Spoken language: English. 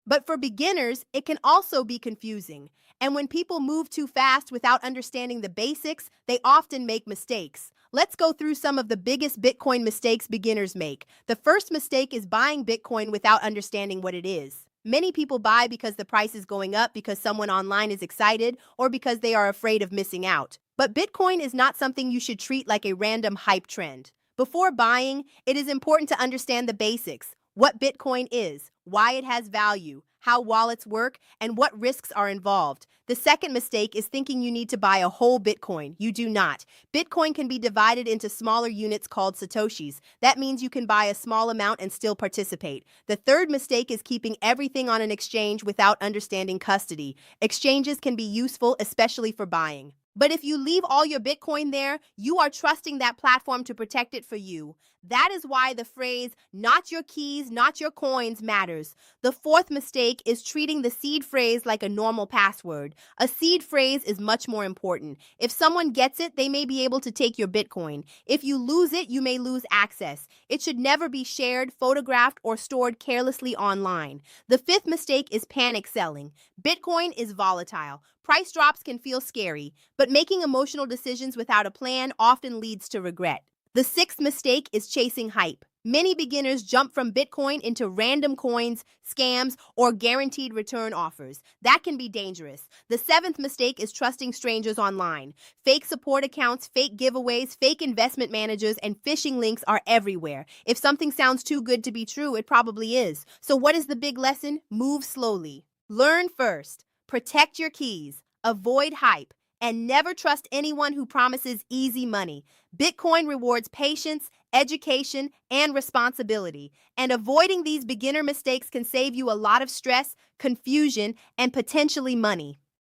But for beginners, it can also be confusing. And when people move too fast without understanding the basics, they often make mistakes. Let's go through some of the biggest Bitcoin mistakes beginners make. The first mistake is buying Bitcoin without understanding what it is. Many people buy because the price is going up, because someone online is excited, or because they are afraid of missing out. But Bitcoin is not something you should treat like a random hype trend. Before buying, it is important to understand the basics: what Bitcoin is, why it has value, how wallets work, and what risks are involved. The second mistake is thinking you need to buy a whole Bitcoin. You do not. Bitcoin can be divided into smaller units called Satoshis. That means you can buy a small amount and still participate. The third mistake is keeping everything on an exchange without understanding custody. Exchanges can be useful, especially for buying. But if you leave all your Bitcoin there, you are trusting that platform to protect it for you. That is why the phrase, "not your keys, not your coins," matters. The fourth mistake is treating the seed phrase like a normal password. A seed phrase is much more important. If someone gets it, they may be able to take your Bitcoin. If you lose it, you may lose access. It should never be shared, photographed, or stored carelessly online. The fifth mistake is panic selling. Bitcoin is volatile. Price drops can feel scary, but making emotional decisions without a plan often leads to regret. The sixth mistake is chasing hype. Many beginners jump from Bitcoin into random coins, scams, or guaranteed return offers. That can be dangerous. The seventh mistake is trusting strangers online. Fake support accounts, fake giveaways, fake investment managers, and phishing links are everywhere. If something sounds too good to be true, it probably is. So what is the big lesson? Move slowly. Learn first. Protect your keys. Avoid hype. And never trust anyone who promises easy money. Bitcoin rewards patience, education, and responsibility. And avoiding these beginner mistakes can save you a lot of stress, confusion, and potentially money.